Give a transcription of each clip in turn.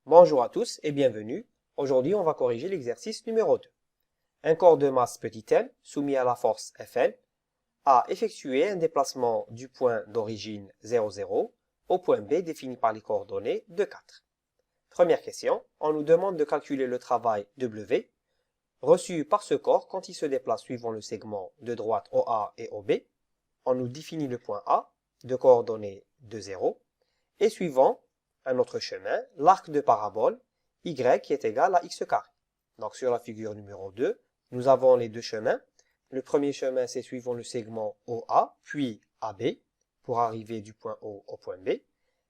Bonjour à tous et bienvenue. Aujourd'hui, on va corriger l'exercice numéro 2. Un corps de masse petit m soumis à la force Fl a effectué un déplacement du point d'origine 0, 0 au point B défini par les coordonnées 2, 4. Première question, on nous demande de calculer le travail W reçu par ce corps quand il se déplace suivant le segment de droite OA et OB. On nous définit le point A de coordonnées 2, 0 et suivant un autre chemin, l'arc de parabole y qui est égal à x carré. Donc sur la figure numéro 2, nous avons les deux chemins. Le premier chemin, c'est suivant le segment OA, puis AB, pour arriver du point O au point B.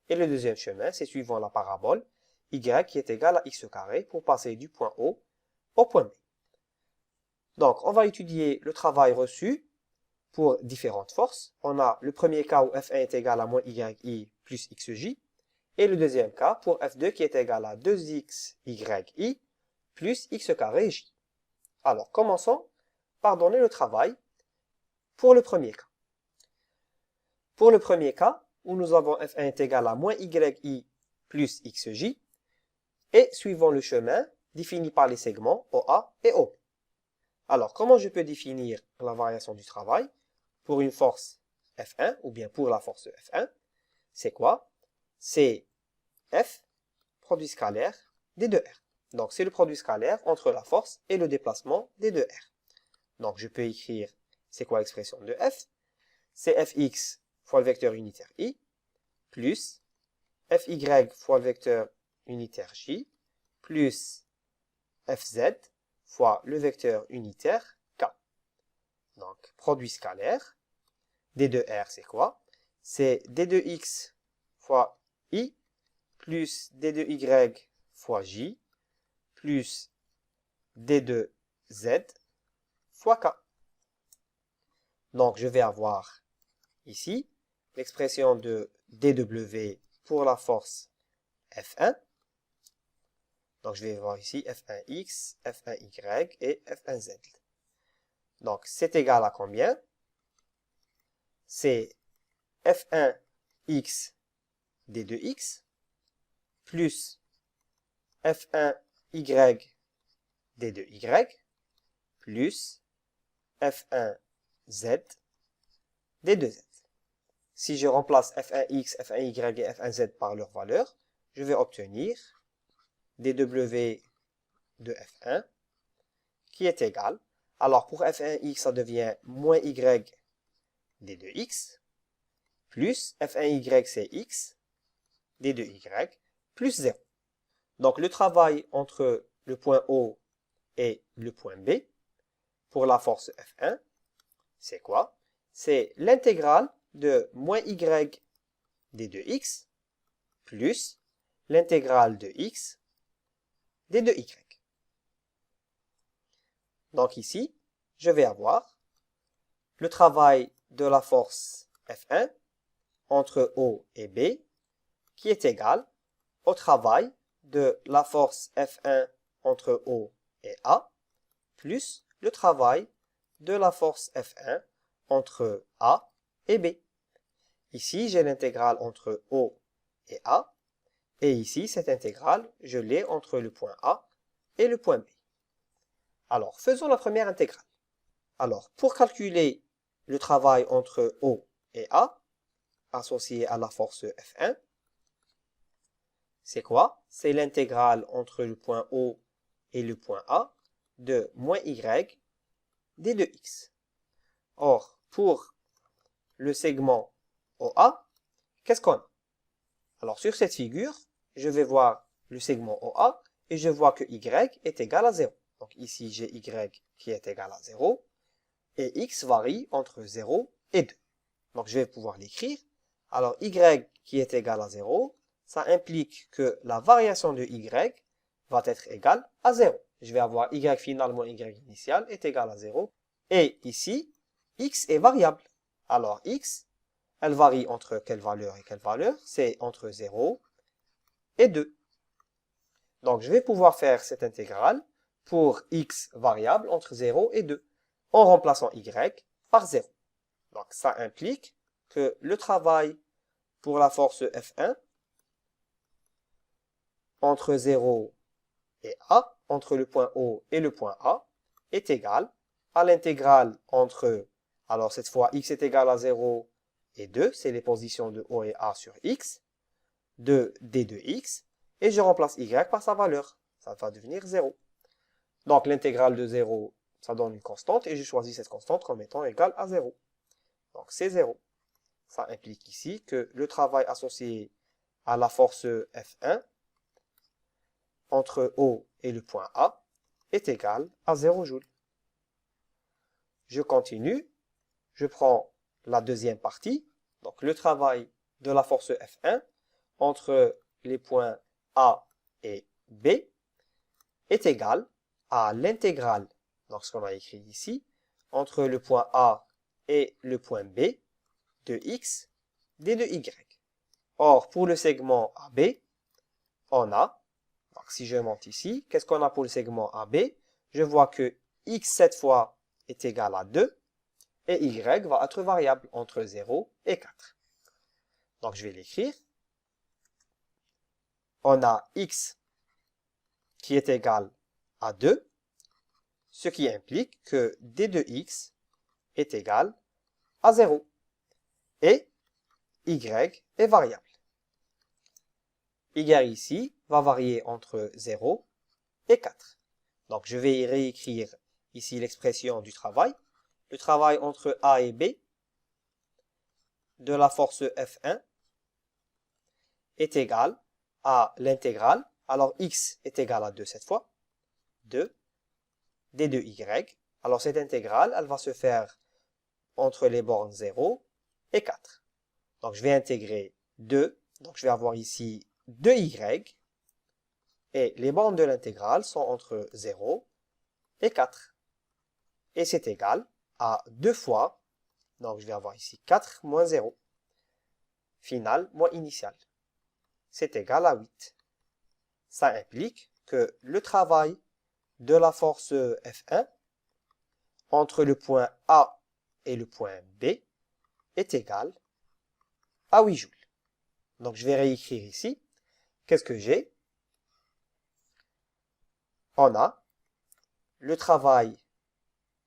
Et le deuxième chemin, c'est suivant la parabole y qui est égal à x carré pour passer du point O au point B. Donc on va étudier le travail reçu pour différentes forces. On a le premier cas où F1 est égal à moins yi plus xj. Et le deuxième cas pour F2 qui est égal à 2xyi plus x carré j. Alors, commençons par donner le travail pour le premier cas. Pour le premier cas, où nous avons F1 est égal à moins yi plus xj, et suivant le chemin défini par les segments OA et OB. Alors, comment je peux définir la variation du travail pour une force F1, ou bien pour la force F1? C'est quoi? C'est F, produit scalaire des deux R. Donc, c'est le produit scalaire entre la force et le déplacement des deux R. Donc, je peux écrire, c'est quoi l'expression de F? C'est Fx fois le vecteur unitaire I, plus Fy fois le vecteur unitaire J, plus Fz fois le vecteur unitaire K. Donc, produit scalaire des deux R, c'est quoi? C'est d2x fois I, plus d2y fois j, plus d2z fois k. Donc, je vais avoir ici l'expression de dw pour la force F1. Donc, je vais voir ici F1x, F1y et F1z. Donc, c'est égal à combien? C'est F1x d2x plus F1y d2y plus F1z d2z. Si je remplace F1x, F1y et F1z par leur valeur, je vais obtenir dw de F1 qui est égal. Alors pour F1x, ça devient moins y d2x plus F1y c'est x d2y plus 0. Donc le travail entre le point O et le point B pour la force F1, c'est quoi? C'est l'intégrale de moins y d 2x plus l'intégrale de x d 2y. Donc ici, je vais avoir le travail de la force F1 entre O et B qui est égal au travail de la force F1 entre O et A plus le travail de la force F1 entre A et B. Ici, j'ai l'intégrale entre O et A. Et ici, cette intégrale, je l'ai entre le point A et le point B. Alors, faisons la première intégrale. Alors, pour calculer le travail entre O et A, associé à la force F1, c'est quoi? C'est l'intégrale entre le point O et le point A de moins y d 2x. Or, pour le segment OA, qu'est-ce qu'on a? Alors, sur cette figure, je vais voir le segment OA et je vois que y est égal à 0. Donc ici, j'ai y qui est égal à 0 et x varie entre 0 et 2. Donc je vais pouvoir l'écrire. Alors y qui est égal à 0, ça implique que la variation de y va être égale à 0. Je vais avoir y final moins y initial est égal à 0. Et ici, x est variable. Alors x, elle varie entre quelle valeur et quelle valeur? C'est entre 0 et 2. Donc je vais pouvoir faire cette intégrale pour x variable entre 0 et 2 en remplaçant y par 0. Donc ça implique que le travail pour la force F1 entre 0 et A, entre le point O et le point A, est égal à l'intégrale entre, alors cette fois x est égal à 0 et 2, c'est les positions de O et A sur x, de d de x, et je remplace y par sa valeur. Ça va devenir 0. Donc l'intégrale de 0, ça donne une constante, et je choisis cette constante comme étant égale à 0. Donc c'est 0. Ça implique ici que le travail associé à la force F1 entre O et le point A est égal à 0 joules. Je continue, je prends la deuxième partie, donc le travail de la force F1 entre les points A et B est égal à l'intégrale, donc ce qu'on a écrit ici, entre le point A et le point B de x d de y. Or, pour le segment AB, on a, donc si je monte ici, qu'est-ce qu'on a pour le segment AB? Je vois que x cette fois est égal à 2 et y va être variable entre 0 et 4. Donc je vais l'écrire. On a x qui est égal à 2, ce qui implique que d de x est égal à 0 et y est variable. Y ici va varier entre 0 et 4. Donc je vais réécrire ici l'expression du travail. Le travail entre A et B de la force F1 est égal à l'intégrale. Alors x est égal à 2 cette fois. 2 d de y. Alors cette intégrale, elle va se faire entre les bornes 0 et 4. Donc je vais intégrer 2. Donc je vais avoir ici 2y. Et les bornes de l'intégrale sont entre 0 et 4. Et c'est égal à 2 fois, donc je vais avoir ici 4 moins 0. Final moins initial. C'est égal à 8. Ça implique que le travail de la force F1 entre le point A et le point B est égal à 8 joules. Donc je vais réécrire ici. Qu'est-ce que j'ai? On a le travail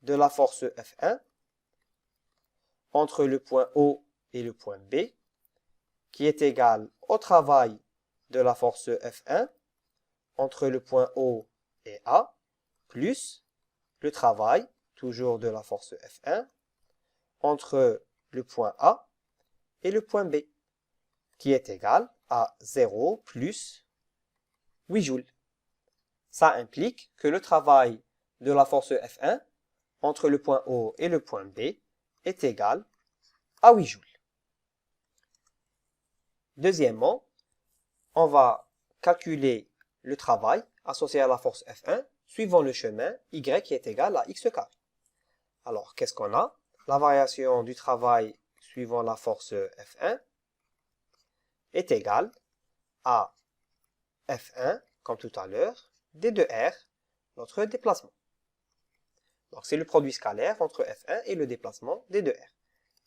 de la force F1 entre le point O et le point B qui est égal au travail de la force F1 entre le point O et A plus le travail, toujours de la force F1, entre le point A et le point B qui est égal à 0 plus 8 joules. Ça implique que le travail de la force F1 entre le point O et le point B est égal à 8 joules. Deuxièmement, on va calculer le travail associé à la force F1 suivant le chemin y qui est égal à x carré. Alors, qu'est-ce qu'on a? La variation du travail suivant la force F1 est égale à F1, comme tout à l'heure, d de r, notre déplacement. Donc, c'est le produit scalaire entre F1 et le déplacement d de r.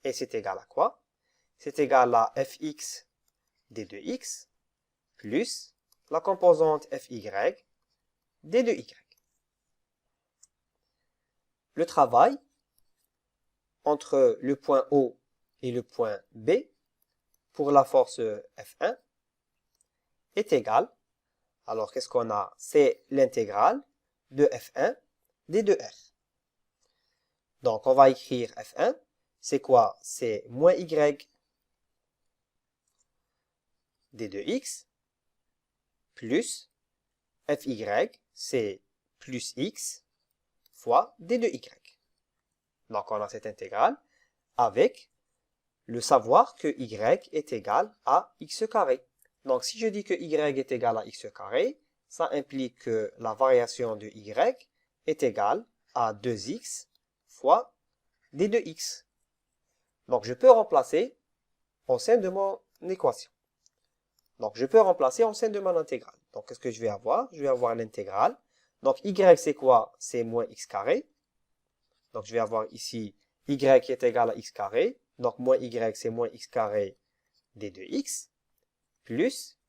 Et c'est égal à quoi? C'est égal à fx d de x plus la composante fy d de y. Le travail entre le point O et le point B pour la force F1 est égal. Alors, qu'est-ce qu'on a? C'est l'intégrale de F1 d de r. Donc, on va écrire F1. C'est quoi? C'est moins y d de x plus fy, c'est plus x fois d de y. Donc, on a cette intégrale avec le savoir que y est égal à x carré. Donc, si je dis que y est égal à x carré, ça implique que la variation de y est égale à 2x fois d de x. Donc, je peux remplacer au sein de mon équation. Donc, je peux remplacer au sein de mon intégrale. Donc, qu'est-ce que je vais avoir? Je vais avoir l'intégrale. Donc, y, c'est quoi? C'est moins x carré. Donc, je vais avoir ici y qui est égal à x carré. Donc, moins y, c'est moins x carré d de x. Plus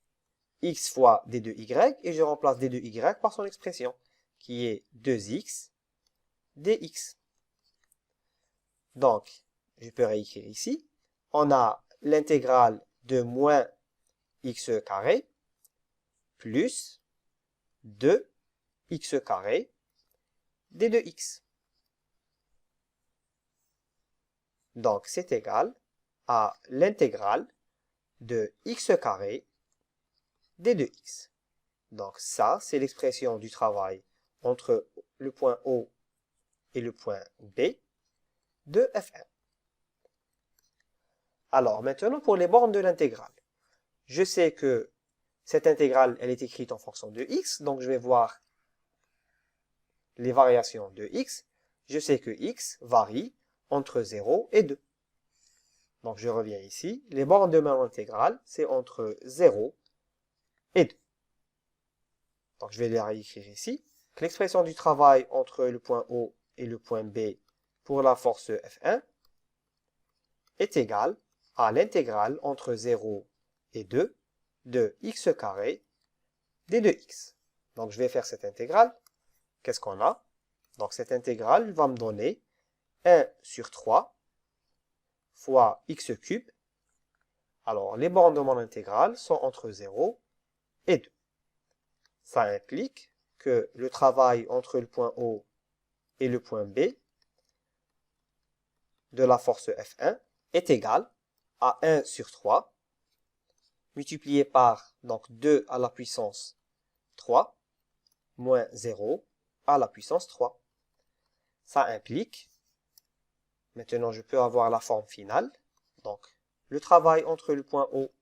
x fois d de y, et je remplace d de y par son expression, qui est 2x dx. Donc, je peux réécrire ici. On a l'intégrale de moins x carré plus 2x carré d de x. Donc, c'est égal à l'intégrale de x carré d de x. Donc, ça, c'est l'expression du travail entre le point O et le point B de f1. Alors, maintenant, pour les bornes de l'intégrale. Je sais que cette intégrale, elle est écrite en fonction de x, donc je vais voir les variations de x. Je sais que x varie entre 0 et 2. Donc, je reviens ici. Les bornes de mon intégrale, c'est entre 0 et 2. Donc, je vais les réécrire ici. L'expression du travail entre le point O et le point B pour la force F1 est égale à l'intégrale entre 0 et 2 de x carré d de x. Donc, je vais faire cette intégrale. Qu'est-ce qu'on a? Donc, cette intégrale va me donner 1 sur 3 fois x cube. Alors, les bornes de mon intégrale sont entre 0 et 2. Ça implique que le travail entre le point O et le point B de la force F1 est égal à 1 sur 3 multiplié par donc 2 à la puissance 3 moins 0 à la puissance 3. Ça implique, maintenant je peux avoir la forme finale, donc le travail entre le point O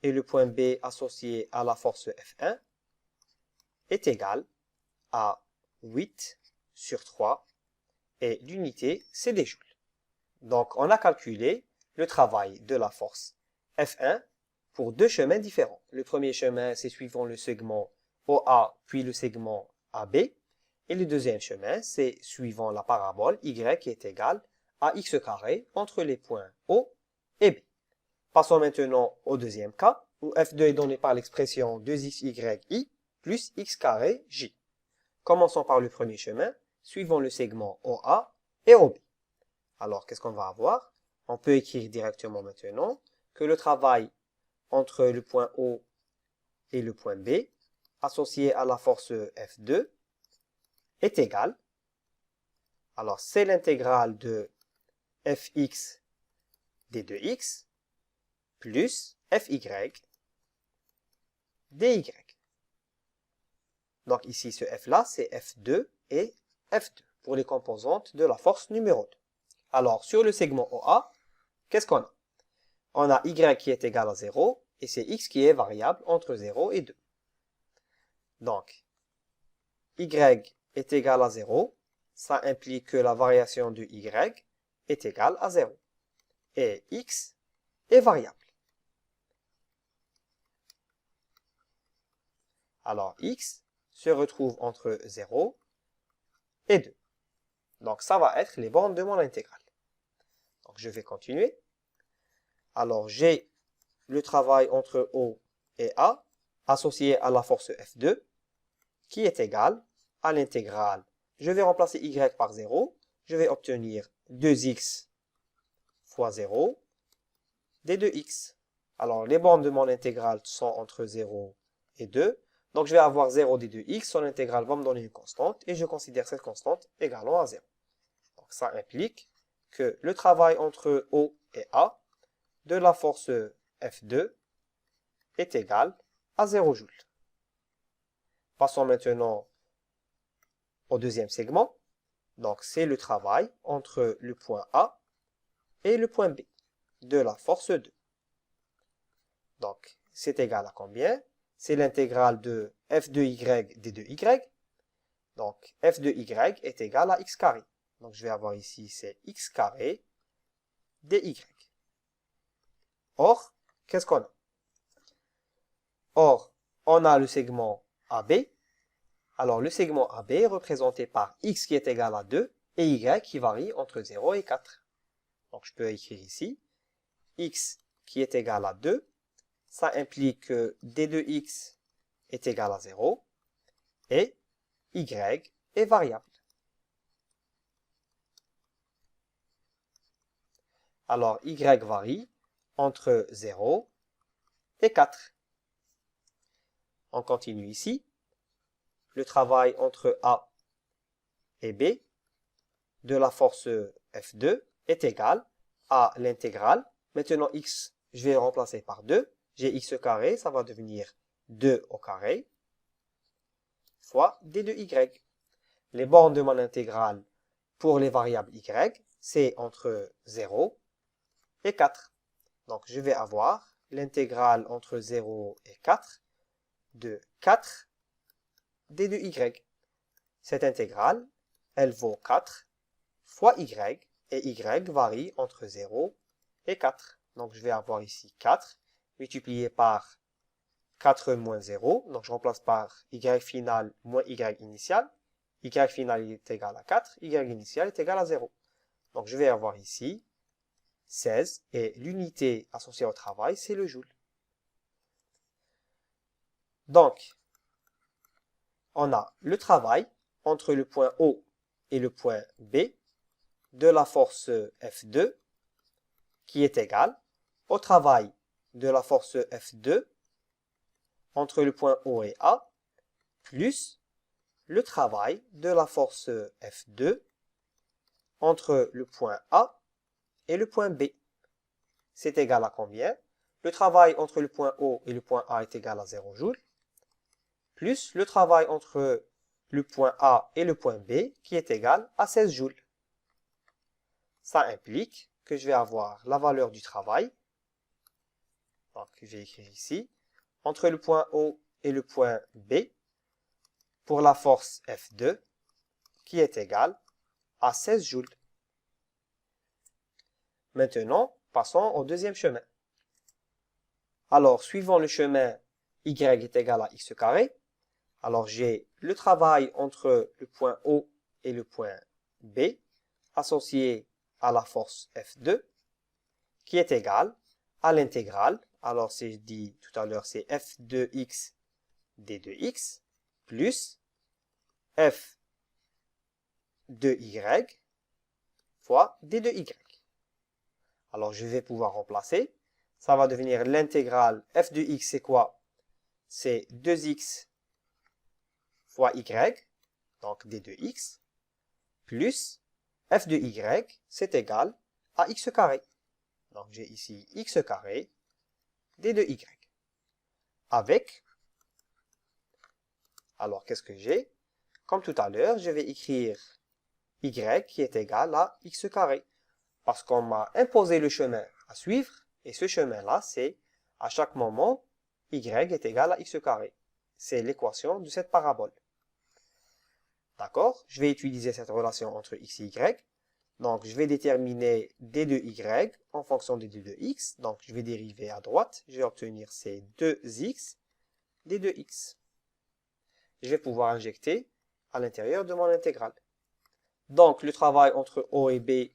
et le point B associé à la force F1 est égal à 8 sur 3 et l'unité c'est des joules. Donc on a calculé le travail de la force F1 pour deux chemins différents. Le premier chemin c'est suivant le segment OA puis le segment AB. Et le deuxième chemin c'est suivant la parabole Y qui est égale à x carré entre les points O et B. Passons maintenant au deuxième cas où F2 est donné par l'expression 2xyi plus x carré j. Commençons par le premier chemin, suivant le segment OA et OB. Alors, qu'est-ce qu'on va avoir? On peut écrire directement maintenant que le travail entre le point O et le point B, associé à la force F2, est égal. Alors, c'est l'intégrale de fx d de x plus fy dy. Donc ici, ce f-là, c'est f2 et f2 pour les composantes de la force numéro 2. Alors, sur le segment OA, qu'est-ce qu'on a? On a y qui est égal à 0 et c'est x qui est variable entre 0 et 2. Donc, y est égal à 0, ça implique que la variation de y est égale à 0. Et x est variable. Alors, x se retrouve entre 0 et 2. Donc, ça va être les bornes de mon intégrale. Donc, je vais continuer. Alors, j'ai le travail entre O et A associé à la force F2 qui est égal à l'intégrale. Je vais remplacer y par 0. Je vais obtenir 2x fois 0 d de x. Alors, les bornes de mon intégrale sont entre 0 et 2. Donc, je vais avoir 0 d de x. Son intégrale va me donner une constante et je considère cette constante égalant à 0. Donc, ça implique que le travail entre O et A de la force F2 est égal à 0 joules. Passons maintenant au deuxième segment. Donc, c'est le travail entre le point A et le point B de la force 2. Donc, c'est égal à combien? C'est l'intégrale de f de y d de y. Donc, f de y est égal à x carré. Donc, je vais avoir ici, c'est x carré dy. Or, qu'est-ce qu'on a? Or, on a le segment AB. Alors, le segment AB est représenté par x qui est égal à 2 et y qui varie entre 0 et 4. Donc, je peux écrire ici x qui est égal à 2 Ça implique que d de x est égal à 0 et y est variable. Alors, y varie entre 0 et 4. On continue ici. Le travail entre A et B de la force F2 est égal à l'intégrale. Maintenant, x, je vais le remplacer par 2. J'ai x carré, ça va devenir 2 au carré, fois d de y. Les bornes de mon intégrale pour les variables y, c'est entre 0 et 4. Donc, je vais avoir l'intégrale entre 0 et 4 de 4 d de y. Cette intégrale, elle vaut 4 fois y, et y varie entre 0 et 4. Donc, je vais avoir ici 4 multiplié par 4 moins 0. Donc, je remplace par y final moins y initial. Y final est égal à 4, y initial est égal à 0. Donc, je vais avoir ici 16, et l'unité associée au travail, c'est le joule. Donc, on a le travail entre le point O et le point B de la force F2 qui est égal au travail de la force F2 entre le point O et A plus le travail de la force F2 entre le point A et le point B. C'est égal à combien? Le travail entre le point O et le point A est égal à 0 joules, plus le travail entre le point A et le point B qui est égal à 16 joules. Ça implique que je vais avoir la valeur du travail, donc je vais écrire ici, entre le point O et le point B pour la force F2 qui est égale à 16 joules. Maintenant, passons au deuxième chemin. Alors, suivant le chemin y est égal à x carré, alors j'ai le travail entre le point O et le point B associé à la force F2 qui est égal à l'intégrale. Alors, c'est dit tout à l'heure, c'est f de x d de x plus f de y fois d de y. Alors, je vais pouvoir remplacer. Ça va devenir l'intégrale f de x, c'est quoi? C'est 2x fois y, donc d de x, plus f de y, c'est égal à x carré. Donc, j'ai ici x carré d de y. Avec, alors qu'est-ce que j'ai? Comme tout à l'heure, je vais écrire y qui est égal à x carré. Parce qu'on m'a imposé le chemin à suivre, et ce chemin-là, c'est à chaque moment, y est égal à x carré. C'est l'équation de cette parabole. D'accord? Je vais utiliser cette relation entre x et y. Donc, je vais déterminer d de y en fonction de d de x. Donc, je vais dériver à droite. Je vais obtenir ces 2x d de x. Je vais pouvoir injecter à l'intérieur de mon intégrale. Donc, le travail entre O et B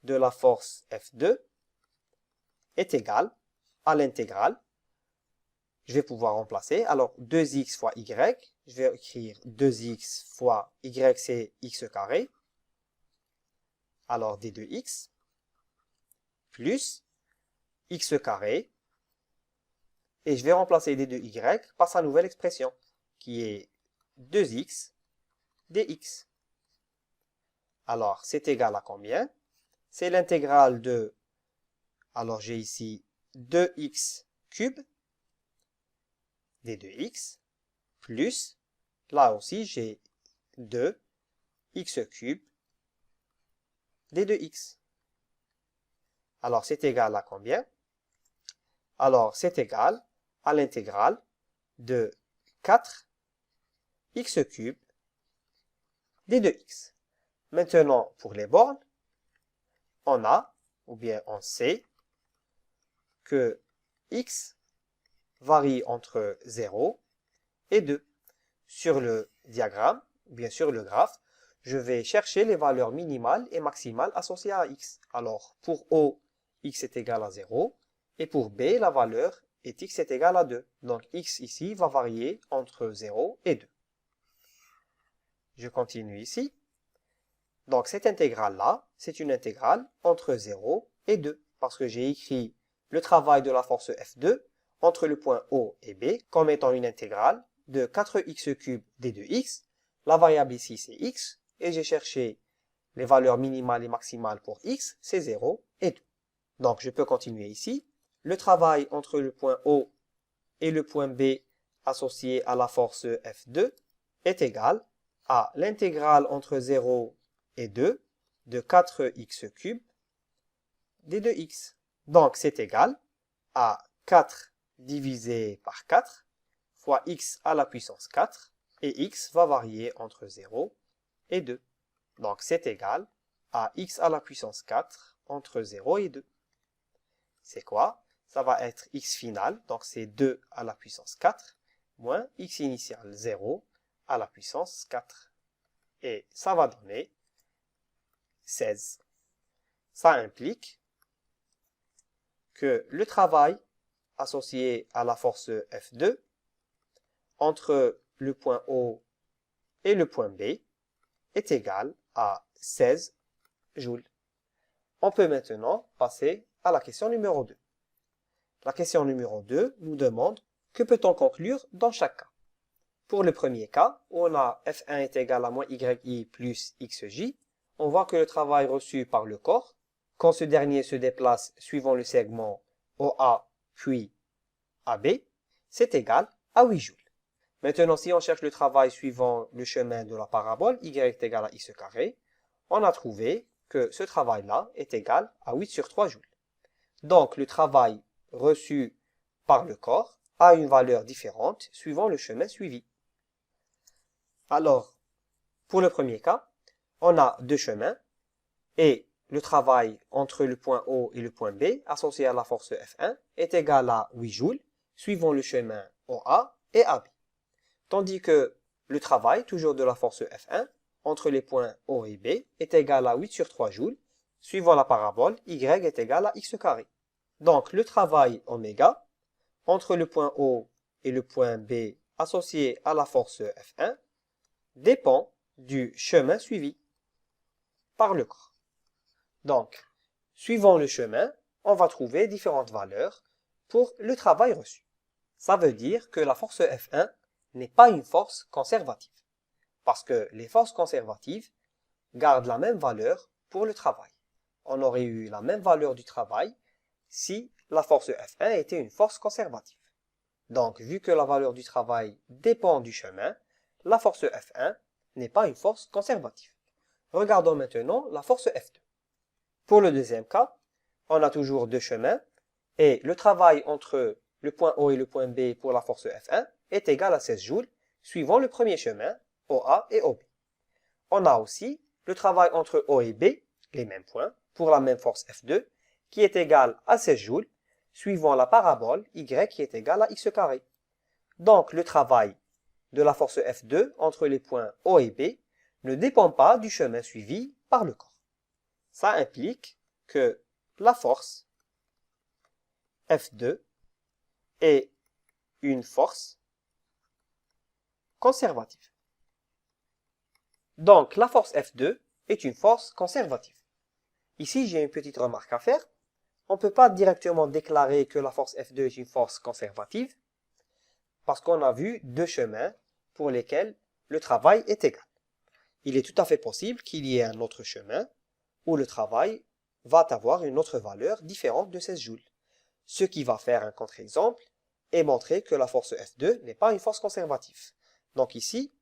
de la force F2 est égal à l'intégrale. Je vais pouvoir remplacer. Alors, 2x fois y, je vais écrire 2x fois y, c'est x carré. Alors, d de x plus x carré. Et je vais remplacer d de y par sa nouvelle expression, qui est 2x dx. Alors, c'est égal à combien? C'est l'intégrale de, alors j'ai ici 2x cube d de x, plus, là aussi j'ai 2x cube d de x. Alors, c'est égal à combien? Alors, c'est égal à l'intégrale de 4x cube d de x. Maintenant, pour les bornes, on a, ou bien on sait, que x varie entre 0 et 2. Sur le diagramme, ou bien sur le graphe, je vais chercher les valeurs minimales et maximales associées à x. Alors, pour O, x est égal à 0, et pour B, la valeur et x est égal à 2. Donc x ici va varier entre 0 et 2. Je continue ici. Donc cette intégrale-là, c'est une intégrale entre 0 et 2, parce que j'ai écrit le travail de la force F2 entre le point O et B comme étant une intégrale de 4x³ d de x. La variable ici, c'est x, et j'ai cherché les valeurs minimales et maximales pour x, c'est 0 et 2. Donc je peux continuer ici. Le travail entre le point O et le point B associé à la force F2 est égal à l'intégrale entre 0 et 2 de 4x³ d de x. Donc c'est égal à 4 divisé par 4 fois x à la puissance 4, et x va varier entre 0 et 2. Donc c'est égal à x à la puissance 4 entre 0 et 2. C'est quoi? Ça va être x final, donc c'est 2 à la puissance 4, moins x initial 0 à la puissance 4. Et ça va donner 16. Ça implique que le travail associé à la force F2 entre le point O et le point B est égal à 16 joules. On peut maintenant passer à la question numéro 2. La question numéro 2 nous demande que peut-on conclure dans chaque cas. Pour le premier cas, où on a F1 est égal à moins YI plus XJ, on voit que le travail reçu par le corps, quand ce dernier se déplace suivant le segment OA puis AB, c'est égal à 8 joules. Maintenant, si on cherche le travail suivant le chemin de la parabole y est égal à x carré, on a trouvé que ce travail-là est égal à 8 sur 3 joules. Donc, le travail reçu par le corps a une valeur différente suivant le chemin suivi. Alors, pour le premier cas, on a deux chemins et le travail entre le point O et le point B associé à la force F1 est égal à 8 joules suivant le chemin OA et AB. Tandis que le travail, toujours de la force F1, entre les points O et B est égal à 8 sur 3 joules suivant la parabole y est égal à x carré. Donc, le travail oméga entre le point O et le point B associé à la force F1 dépend du chemin suivi par le corps. Donc, suivant le chemin, on va trouver différentes valeurs pour le travail reçu. Ça veut dire que la force F1 n'est pas une force conservative, parce que les forces conservatives gardent la même valeur pour le travail. On aurait eu la même valeur du travail si la force F1 était une force conservative. Donc, vu que la valeur du travail dépend du chemin, la force F1 n'est pas une force conservative. Regardons maintenant la force F2. Pour le deuxième cas, on a toujours deux chemins et le travail entre le point O et le point B pour la force F1 est égal à 16 joules suivant le premier chemin, OA et OB. On a aussi le travail entre O et B, les mêmes points, pour la même force F2, qui est égal à 16 joules suivant la parabole Y qui est égale à x carré. Donc le travail de la force F2 entre les points O et B ne dépend pas du chemin suivi par le corps. Ça implique que la force F2 est une force conservative. Donc la force F2 est une force conservative. Ici, j'ai une petite remarque à faire. On ne peut pas directement déclarer que la force F2 est une force conservative parce qu'on a vu deux chemins pour lesquels le travail est égal. Il est tout à fait possible qu'il y ait un autre chemin où le travail va avoir une autre valeur différente de 16 joules. Ce qui va faire un contre-exemple et montrer que la force F2 n'est pas une force conservative. Donc ici,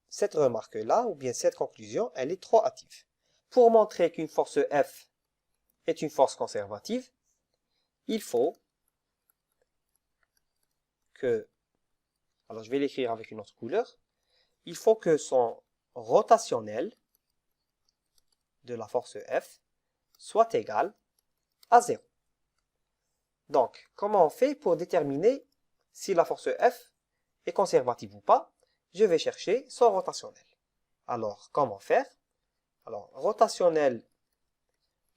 cette remarque-là, ou bien cette conclusion, elle est trop hâtive. Pour montrer qu'une force F est une force conservative, il faut que, alors je vais l'écrire avec une autre couleur, il faut que son rotationnel de la force F soit égal à 0. Donc, comment on fait pour déterminer si la force F est conservative ou pas? Je vais chercher son rotationnel. Alors, comment faire? Alors, rotationnel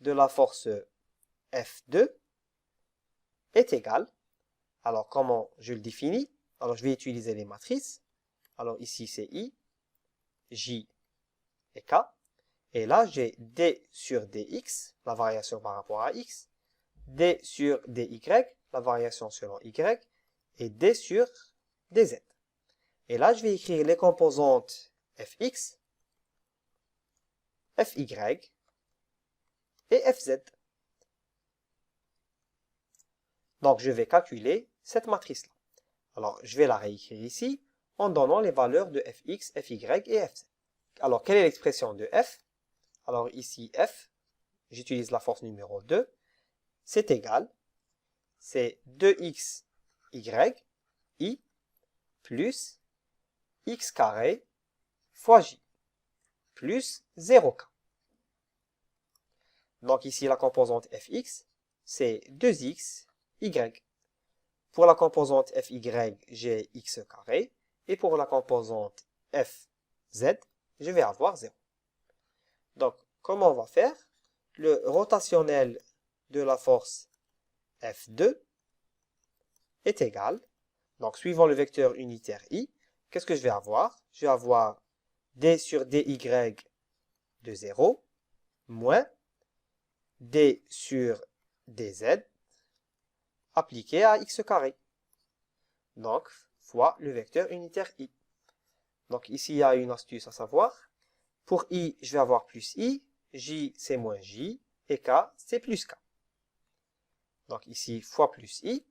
de la force F2 est égal Alors, comment je le définis? Alors, je vais utiliser les matrices. Alors, ici, c'est I, J et K. Et là, j'ai D sur dx, la variation par rapport à x, D sur dy, la variation selon y, et D sur dz. Et là, je vais écrire les composantes fx, fy et fz. Donc, je vais calculer cette matrice-là. Alors, je vais la réécrire ici en donnant les valeurs de fx, fy et fz. Alors, quelle est l'expression de f? Alors, ici, f, j'utilise la force numéro 2, c'est égal, c'est 2x, y, plus x carré fois j, plus 0k. Donc, ici, la composante fx, c'est 2x, y. Pour la composante fy, j'ai x carré. Et pour la composante fz, je vais avoir 0. Donc, comment on va faire? Le rotationnel de la force F2 est égal. Donc, suivant le vecteur unitaire I, qu'est-ce que je vais avoir? Je vais avoir d sur dy de 0 moins d sur dz appliqué à x carré. Donc, fois le vecteur unitaire I. Donc, ici, il y a une astuce à savoir. Pour I, je vais avoir plus I, J, c'est moins J, et K, c'est plus K. Donc, ici, fois plus I.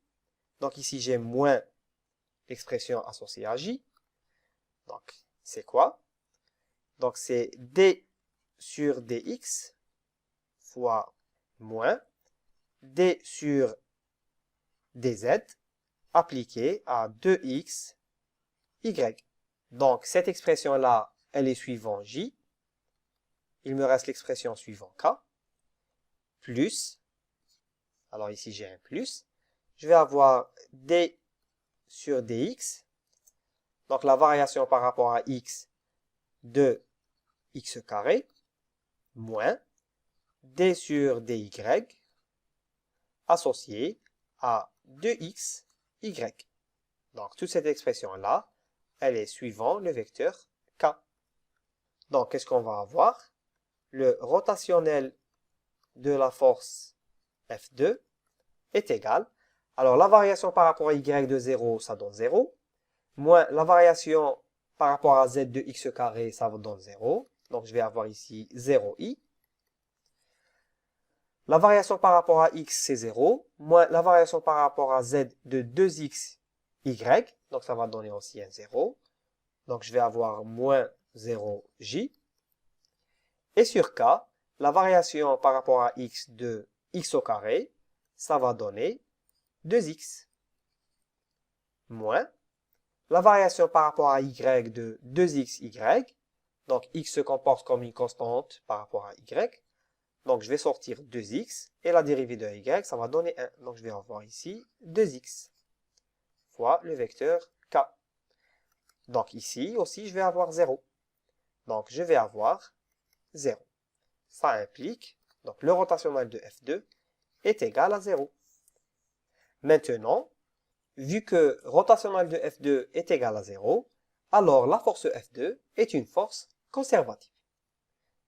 Donc, ici, j'ai moins l'expression associée à J. Donc, c'est quoi? Donc, c'est D sur dx fois moins D sur dz appliqué à 2x, y. Donc, cette expression-là, elle est suivant J. Il me reste l'expression suivant K, plus, alors ici j'ai un plus, je vais avoir D sur dx, donc la variation par rapport à x de x carré, moins D sur dy, associé à 2x, y. Donc toute cette expression-là, elle est suivant le vecteur K. Donc qu'est-ce qu'on va avoir? Le rotationnel de la force F2 est égal. Alors, la variation par rapport à y de 0, ça donne 0. Moins la variation par rapport à z de x carré, ça vous donne 0. Donc, je vais avoir ici 0i. La variation par rapport à x, c'est 0. Moins la variation par rapport à z de 2x, y. Donc, ça va donner aussi un 0. Donc, je vais avoir moins 0j. Et sur k, la variation par rapport à x de x au carré, ça va donner 2x. Moins la variation par rapport à y de 2xy. Donc x se comporte comme une constante par rapport à y. Donc je vais sortir 2x et la dérivée de y, ça va donner 1. Donc je vais avoir ici 2x fois le vecteur k. Donc ici aussi, je vais avoir 0. Donc je vais avoir 0. Ça implique, donc le rotationnel de F2 est égal à 0. Maintenant, vu que rotationnel de F2 est égal à 0, alors la force F2 est une force conservative.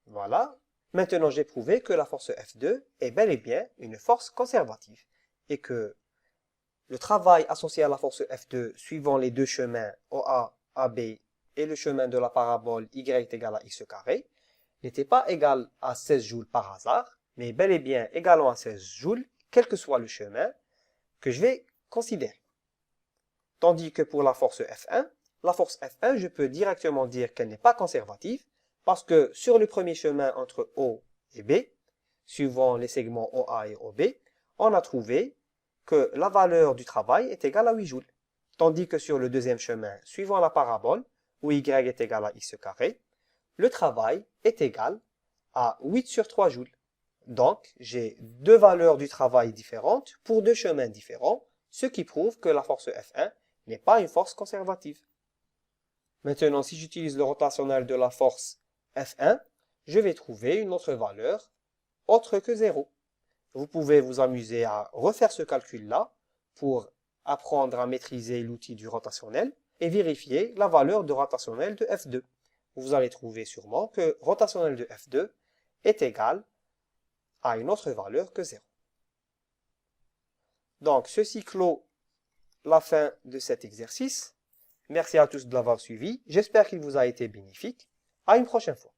Voilà. Maintenant, j'ai prouvé que la force F2 est bel et bien une force conservative et que le travail associé à la force F2 suivant les deux chemins OA, AB et le chemin de la parabole y est égal à x carré n'était pas égal à 16 joules par hasard, mais bel et bien égalant à 16 joules, quel que soit le chemin que je vais considérer. Tandis que pour la force F1, je peux directement dire qu'elle n'est pas conservative, parce que sur le premier chemin entre O et B, suivant les segments OA et OB, on a trouvé que la valeur du travail est égale à 8 joules. Tandis que sur le deuxième chemin, suivant la parabole, où y est égal à x carré, le travail est égal à 8 sur 3 joules. Donc, j'ai deux valeurs du travail différentes pour deux chemins différents, ce qui prouve que la force F1 n'est pas une force conservative. Maintenant, si j'utilise le rotationnel de la force F1, je vais trouver une autre valeur autre que 0. Vous pouvez vous amuser à refaire ce calcul-là pour apprendre à maîtriser l'outil du rotationnel et vérifier la valeur de rotationnel de F2. Vous allez trouver sûrement que rotationnel de F2 est égal à une autre valeur que 0. Donc, ceci clôt la fin de cet exercice. Merci à tous de l'avoir suivi. J'espère qu'il vous a été bénéfique. À une prochaine fois.